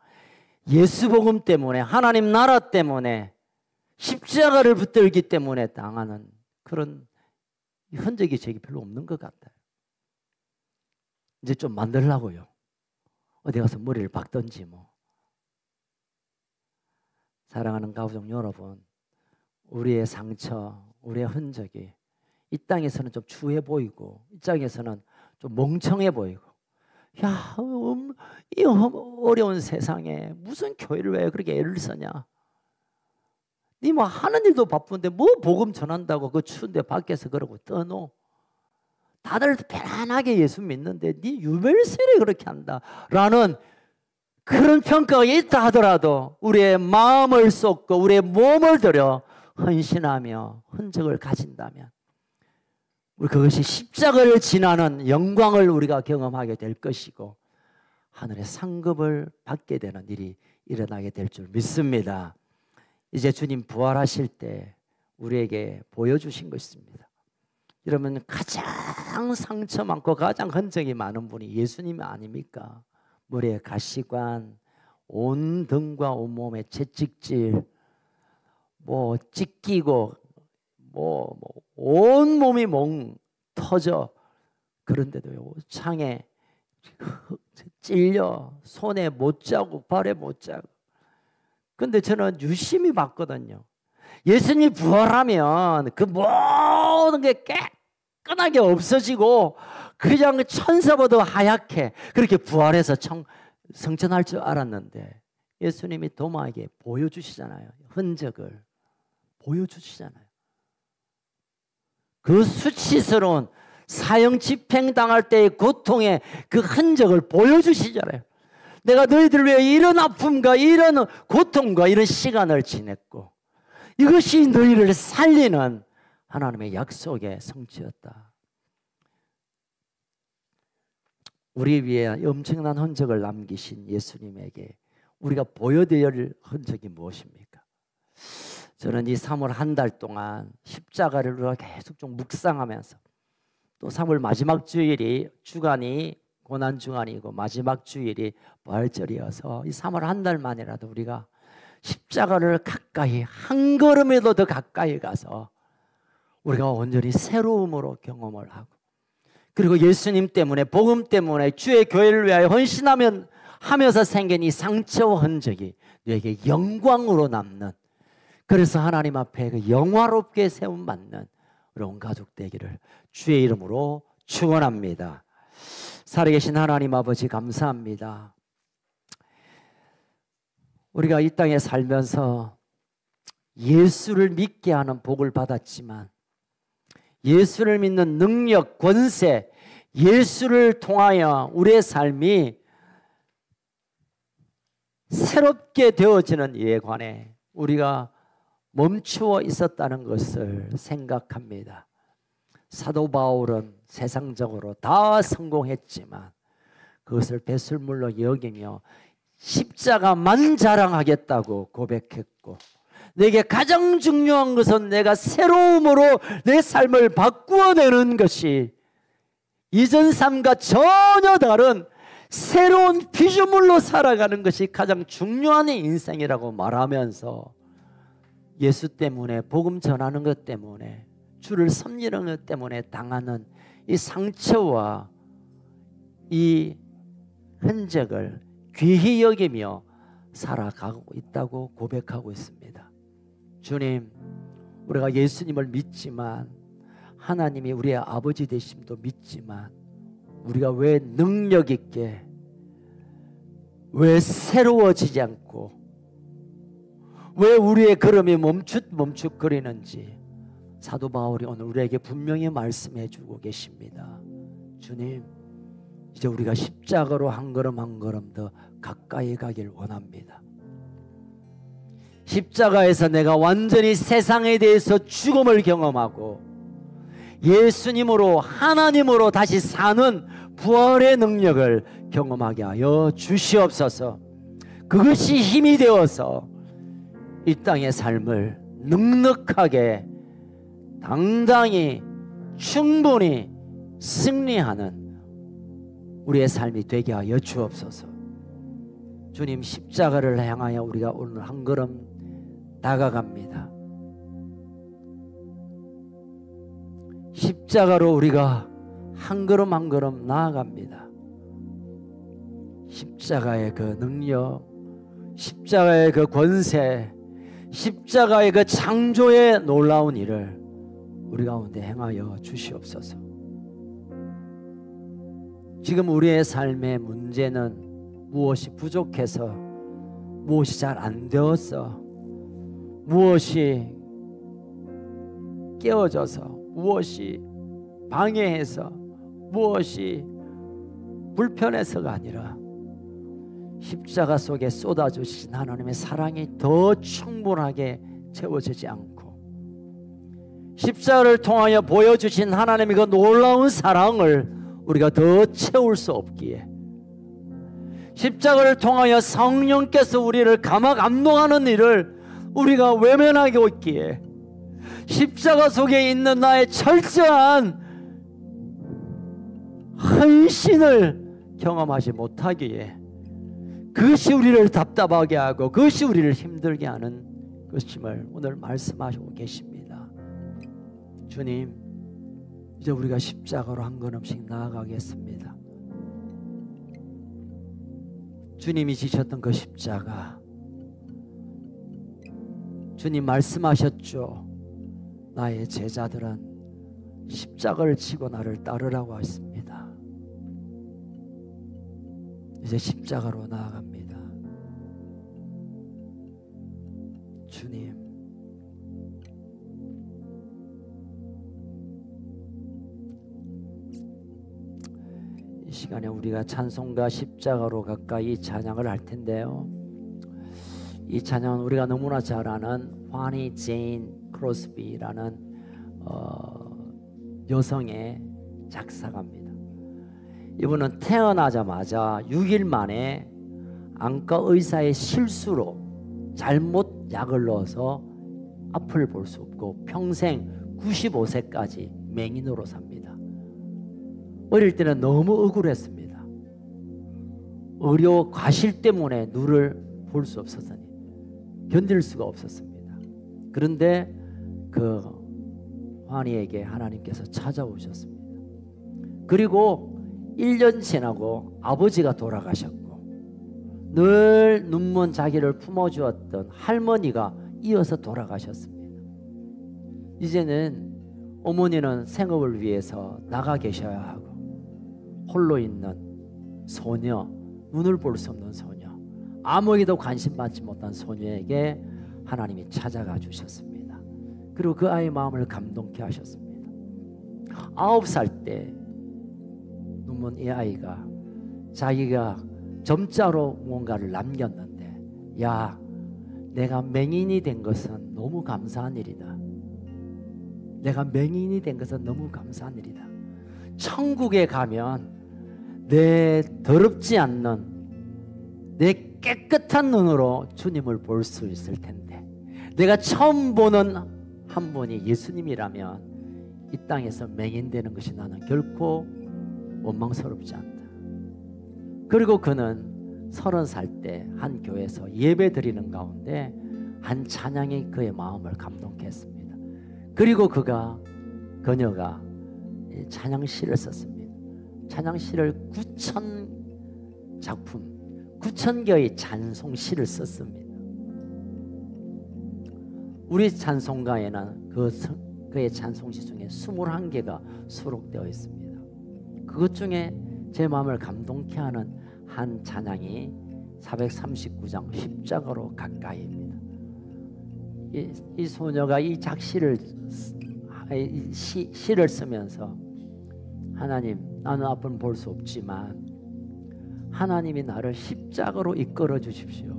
예수 복음 때문에 하나님 나라 때문에 십자가를 붙들기 때문에 당하는 그런 흔적이 제게 별로 없는 것 같아요. 이제 좀 만들려고요. 어디 가서 머리를 박든지 뭐. 사랑하는 가족 여러분, 우리의 상처, 우리의 흔적이 이 땅에서는 좀 추해 보이고 이 땅에서는 좀 멍청해 보이고 야, 이 어려운 세상에 무슨 교회를 왜 그렇게 애를 쓰냐? 니 뭐 하는 일도 바쁜데 뭐 복음 전한다고 그 추운데 밖에서 그러고 떠노? 다들 편안하게 예수 믿는데 니 유별세례 그렇게 한다 라는 그런 평가가 있다 하더라도 우리의 마음을 쏟고 우리의 몸을 들여 헌신하며 흔적을 가진다면 우리 그것이 십자가를 지나는 영광을 우리가 경험하게 될 것이고 하늘의 상급을 받게 되는 일이 일어나게 될 줄 믿습니다. 이제 주님 부활하실 때 우리에게 보여주신 것입니다. 여러분, 가장 상처 많고 가장 흔적이 많은 분이 예수님 아닙니까? 머리에 가시관, 온 등과 온몸에 채찍질, 뭐 찢기고 온 몸이 멍 터져. 그런데도요, 창에 찔려 손에 못 자고 발에 못 자고. 근데 저는 유심히 봤거든요. 예수님이 부활하면 그 모든 게 깨끗하게 없어지고 그냥 천사보다 하얗게 그렇게 부활해서 성천할 줄 알았는데 예수님이 도마에게 보여주시잖아요. 흔적을 보여주시잖아요. 그 수치스러운 사형 집행당할 때의 고통의 그 흔적을 보여주시잖아요. 내가 너희들 위해 이런 아픔과 이런 고통과 이런 시간을 지냈고 이것이 너희를 살리는 하나님의 약속의 성취였다. 우리 위해 엄청난 흔적을 남기신 예수님에게 우리가 보여드려야 할 흔적이 무엇입니까? 저는 이 3월 한 달 동안 십자가를 계속 좀 묵상하면서 또 3월 마지막 주일이 주간이 고난 주간이고 마지막 주일이 부활절이어서 이 3월 한 달 만이라도 우리가 십자가를 가까이 한 걸음에도 더 가까이 가서 우리가 온전히 새로움으로 경험을 하고 그리고 예수님 때문에 복음 때문에 주의 교회를 위하여 헌신하면서 생긴 이 상처와 흔적이 너에게 영광으로 남는 그래서 하나님 앞에 그 영화롭게 세움받는 우리 온 가족 되기를 주의 이름으로 축원합니다. 살아계신 하나님 아버지 감사합니다. 우리가 이 땅에 살면서 예수를 믿게 하는 복을 받았지만 예수를 믿는 능력, 권세, 예수를 통하여 우리의 삶이 새롭게 되어지는 일에 관해 우리가 멈추어 있었다는 것을 생각합니다. 사도 바울은 세상적으로 다 성공했지만 그것을 배설물로 여기며 십자가만 자랑하겠다고 고백했고, 내게 가장 중요한 것은 내가 새로움으로 내 삶을 바꾸어내는 것이 이전 삶과 전혀 다른 새로운 피조물로 살아가는 것이 가장 중요한 인생이라고 말하면서 예수 때문에, 복음 전하는 것 때문에, 주를 섬기는 것 때문에 당하는 이 상처와 이 흔적을 귀히 여기며 살아가고 있다고 고백하고 있습니다. 주님, 우리가 예수님을 믿지만, 하나님이 우리의 아버지 되심도 믿지만, 우리가 왜 능력 있게, 왜 새로워지지 않고, 왜 우리의 걸음이 멈칫멈칫거리는지 사도 바울이 오늘 우리에게 분명히 말씀해 주고 계십니다. 주님, 이제 우리가 십자가로 한 걸음 한 걸음 더 가까이 가길 원합니다. 십자가에서 내가 완전히 세상에 대해서 죽음을 경험하고 예수님으로, 하나님으로 다시 사는 부활의 능력을 경험하게 하여 주시옵소서. 그것이 힘이 되어서 이 땅의 삶을 넉넉하게, 당당히, 충분히 승리하는 우리의 삶이 되게 하여 주옵소서. 주님, 십자가를 향하여 우리가 오늘 한 걸음 다가갑니다. 십자가로 우리가 한 걸음 한 걸음 나아갑니다. 십자가의 그 능력, 십자가의 그 권세, 십자가의 그 창조의 놀라운 일을 우리 가운데 행하여 주시옵소서. 지금 우리의 삶의 문제는 무엇이 부족해서, 무엇이 잘 안 되어서, 무엇이 깨어져서, 무엇이 방해해서, 무엇이 불편해서가 아니라 십자가 속에 쏟아주신 하나님의 사랑이 더 충분하게 채워지지 않고, 십자가를 통하여 보여주신 하나님의 그 놀라운 사랑을 우리가 더 채울 수 없기에, 십자가를 통하여 성령께서 우리를 감화 감동하는 일을 우리가 외면하고 있기에, 십자가 속에 있는 나의 철저한 헌신을 경험하지 못하기에 그것이 우리를 답답하게 하고 그것이 우리를 힘들게 하는 것임을 오늘 말씀하시고 계십니다. 주님, 이제 우리가 십자가로 한 걸음씩 나아가겠습니다. 주님이 지셨던 그 십자가, 주님 말씀하셨죠. 나의 제자들은 십자가를 지고 나를 따르라고 했습니다. 이제 십자가로 나아갑니다. 주님, 이 시간에 우리가 찬송가 십자가로 가까이 찬양을 할 텐데요, 이 찬양은 우리가 너무나 잘 아는 화니 제인 크로스비라는 여성의 작사가입니다. 이분은 태어나자마자 6일 만에 안과 의사의 실수로 잘못 약을 넣어서 앞을 볼 수 없고 평생 95세까지 맹인으로 삽니다. 어릴 때는 너무 억울했습니다. 의료 과실 때문에 눈을 볼 수 없었으니 견딜 수가 없었습니다. 그런데 그 환희에게 하나님께서 찾아오셨습니다. 그리고 1년 지나고 아버지가 돌아가셨고 늘 눈먼 자기를 품어주었던 할머니가 이어서 돌아가셨습니다. 이제는 어머니는 생업을 위해서 나가 계셔야 하고 홀로 있는 소녀, 눈을 볼 수 없는 소녀, 아무에게도 관심 받지 못한 소녀에게 하나님이 찾아가 주셨습니다. 그리고 그 아이의 마음을 감동케 하셨습니다. 9살 때 눈먼 이 아이가 자기가 점자로 무언가를 남겼는데, 야, 내가 맹인이 된 것은 너무 감사한 일이다. 내가 맹인이 된 것은 너무 감사한 일이다. 천국에 가면 내 더럽지 않는 내 깨끗한 눈으로 주님을 볼 수 있을 텐데, 내가 처음 보는 한 분이 예수님이라면 이 땅에서 맹인되는 것이 나는 결코 원망스럽지 않다. 그리고 그는 30살 때 한 교회에서 예배 드리는 가운데 한 찬양이 그의 마음을 감동케 했습니다. 그리고 그녀가 찬양시를 썼습니다. 찬양시를 9,000 작품, 9,000개의 찬송시를 썼습니다. 우리 찬송가에는 그의 찬송시 중에 21개가 수록되어 있습니다. 그것 중에 제 마음을 감동케 하는 한 찬양이 439장 십자가로 가까이입니다. 이 소녀가 이 작시를 시를 쓰면서, 하나님, 나는 앞은 볼 수 없지만 하나님이 나를 십자가로 이끌어 주십시오.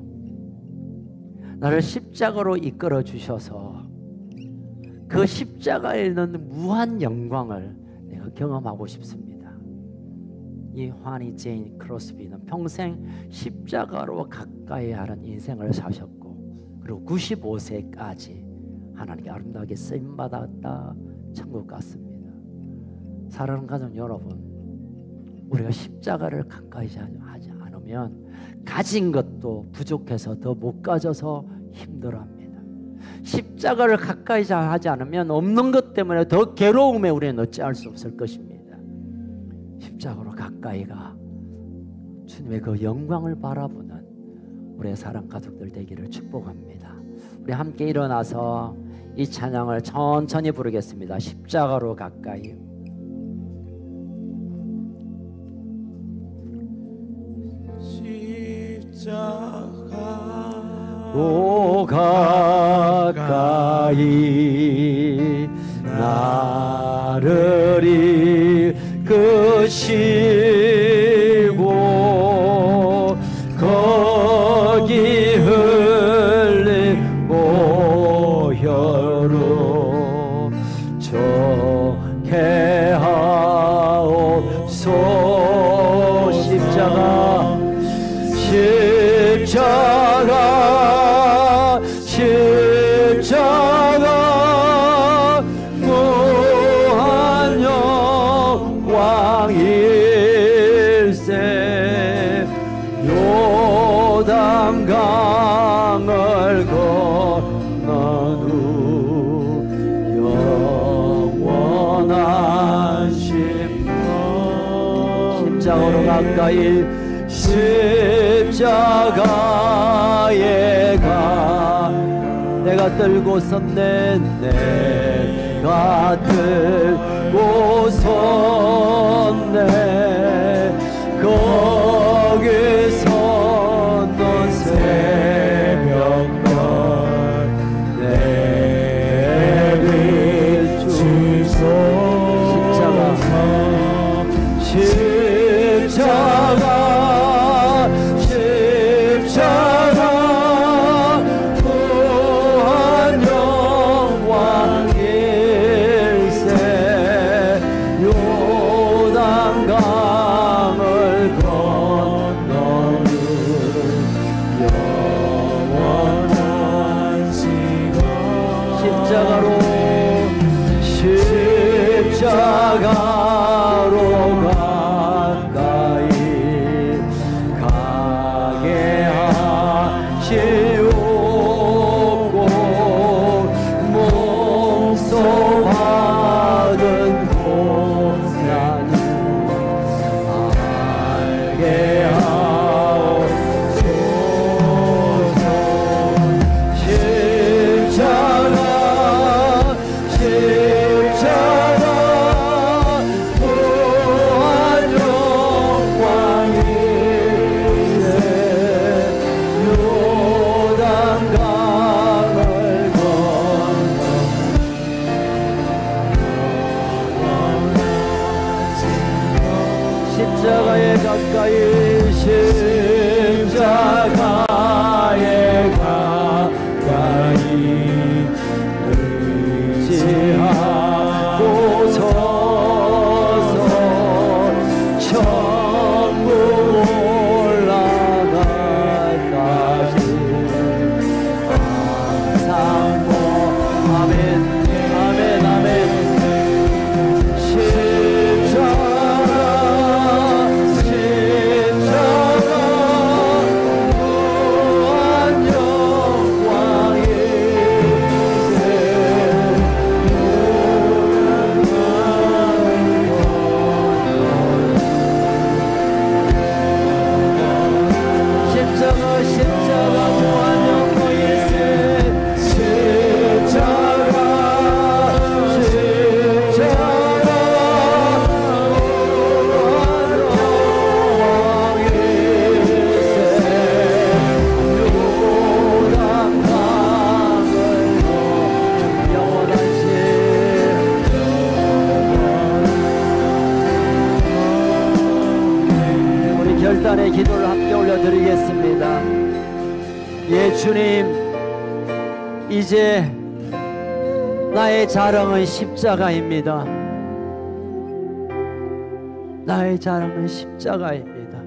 나를 십자가로 이끌어 주셔서 그 십자가에 있는 무한 영광을 내가 경험하고 싶습니다. 이 화니 제인 크로스비는 평생 십자가로 가까이 하는 인생을 사셨고, 그리고 95세까지 하나님께 아름다우게 쓰임받았다 천국 갔습니다. 사랑하는 가족 여러분, 우리가 십자가를 가까이 하지 않으면 가진 것도 부족해서 더 못 가져서 힘들어합니다. 십자가를 가까이 하지 않으면 없는 것 때문에 더 괴로움에 우리는 어찌할 수 없을 것입니다. 십자가로 가까이가 주님의 그 영광을 바라보는 우리의 사랑 가족들 되기를 축복합니다. 우리 함께 일어나서 이 찬양을 천천히 부르겠습니다. 십자가로 가까이. 십자가로 가까이 나를 이끄시고 거기 흘린 보혈로 좋게 하옵소. 십자가 무한 영광일세. 요단강을 건넌 후 영원한 십자가로 가까이. 십자가에 가 내가 들고 섰네. 내가 들고 섰네. 거기서 넌 새벽별 내게 주소. 십자가 무한 영광일세. 요단강을 건너는 영원한 시간. 십자가로 가까이 가게 하시옵고 몽소받은 고난을 알게 하옵소서. 십자가 십자가에 가까이 십자가에 가까이 의지하고 서서 천국 올라갈까지 항상 아멘 아멘 아멘. 결단의 기도를 함께 올려드리겠습니다. 예, 주님, 이제 나의 자랑은 십자가입니다. 나의 자랑은 십자가입니다.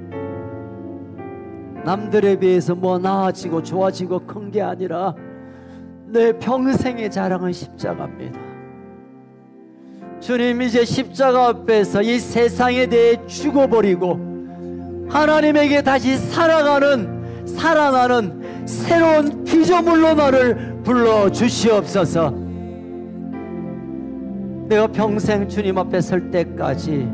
남들에 비해서 뭐 나아지고 좋아지고 큰 게 아니라 내 평생의 자랑은 십자가입니다. 주님, 이제 십자가 앞에서 이 세상에 대해 죽어버리고 하나님에게 다시 살아나는 새로운 피조물로 나를 불러주시옵소서. 내가 평생 주님 앞에 설 때까지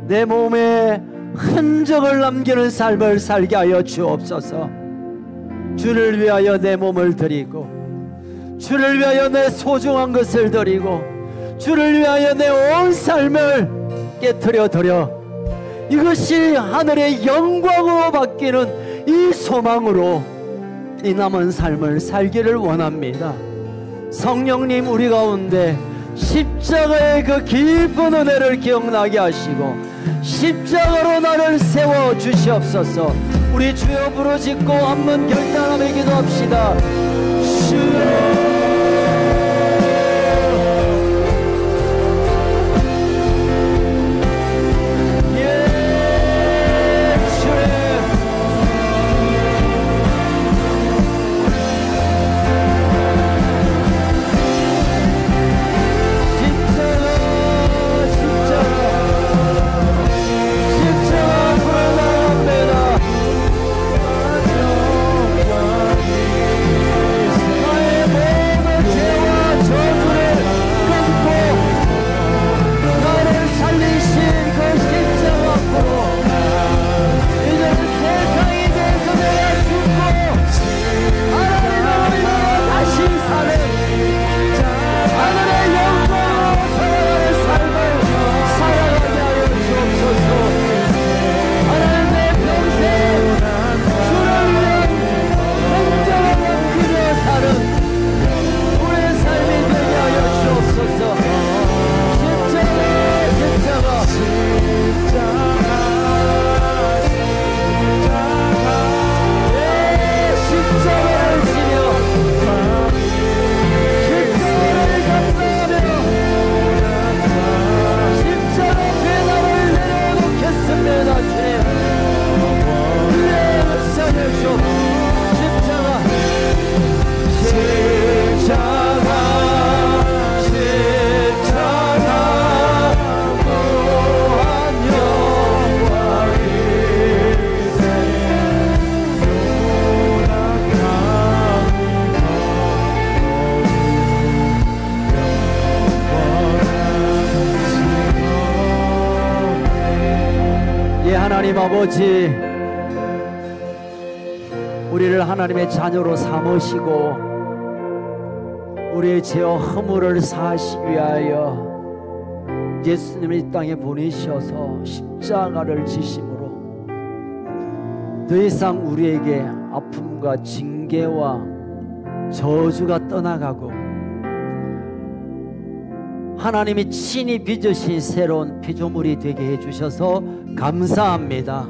내 몸에 흔적을 남기는 삶을 살게 하여 주옵소서. 주를 위하여 내 몸을 드리고, 주를 위하여 내 소중한 것을 드리고, 주를 위하여 내 온 삶을 깨트려 드려 이것이 하늘의 영광으로 바뀌는 이 소망으로 이 남은 삶을 살기를 원합니다. 성령님, 우리 가운데 십자가의 그 깊은 은혜를 기억나게 하시고 십자가로 나를 세워 주시옵소서. 우리 주여 부르짖고 한번 결단하며 기도합시다. 주여, 하나님 아버지, 우리를 하나님의 자녀로 삼으시고 우리의 죄와 허물을 사하시기 위하여 예수님을 이 땅에 보내셔서 십자가를 지심으로 더 이상 우리에게 아픔과 징계와 저주가 떠나가고 하나님이 친히 빚으신 새로운 피조물이 되게 해주셔서 감사합니다.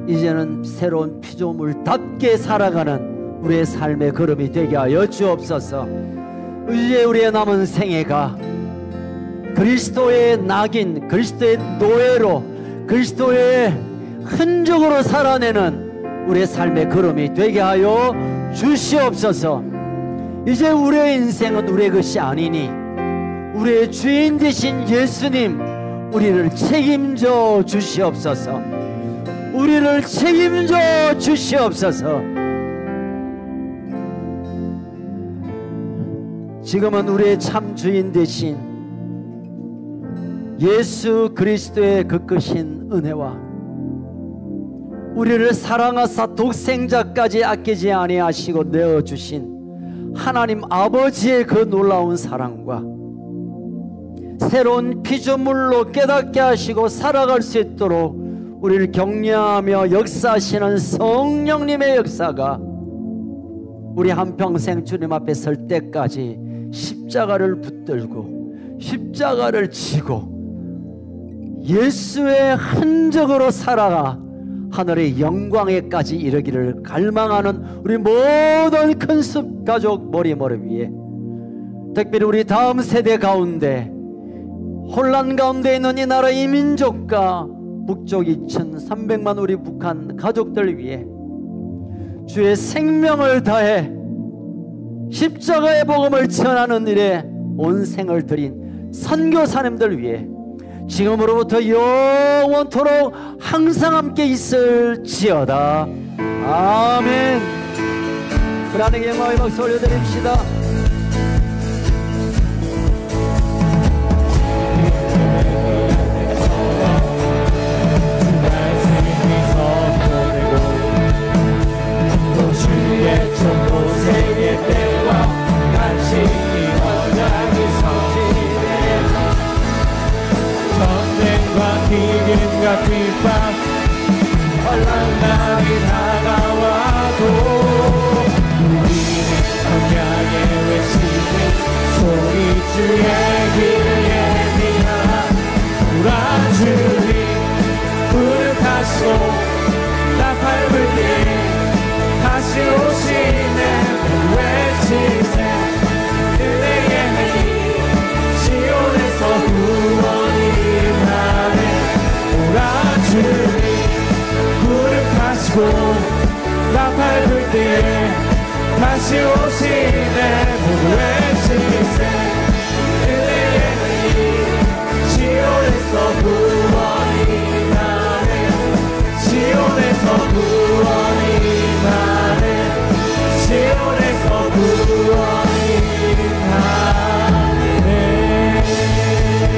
이제는 새로운 피조물답게 살아가는 우리의 삶의 걸음이 되게 하여 주옵소서. 이제 우리의 남은 생애가 그리스도의 낙인, 그리스도의 노예로, 그리스도의 흔적으로 살아내는 우리의 삶의 걸음이 되게 하여 주시옵소서. 이제 우리의 인생은 우리의 것이 아니니 우리의 주인 되신 예수님, 우리를 책임져 주시옵소서. 우리를 책임져 주시옵소서. 지금은 우리의 참 주인 되신 예수 그리스도의 그 크신 은혜와 우리를 사랑하사 독생자까지 아끼지 아니하시고 내어주신 하나님 아버지의 그 놀라운 사랑과 새로운 피조물로 깨닫게 하시고 살아갈 수 있도록 우리를 격려하며 역사하시는 성령님의 역사가 우리 한평생 주님 앞에 설 때까지 십자가를 붙들고 십자가를 지고 예수의 흔적으로 살아가 하늘의 영광에까지 이르기를 갈망하는 우리 모든 큰숲 가족 머리머리 위에, 특별히 우리 다음 세대 가운데 혼란 가운데 있는 이 나라 이 민족과 북쪽 2300만 우리 북한 가족들 위해 주의 생명을 다해 십자가의 복음을 전하는 일에 온 생을 드린 선교사님들 위해 지금으로부터 영원토록 항상 함께 있을지어다. 아멘. 하나님께 영광의 박수 올려드립시다. 주의 전도생의 때와 같이 언약이 성취되어 전쟁과 기근과 핍박 환난 날이 다가와도 우리는 언약의 외치는 소리 주의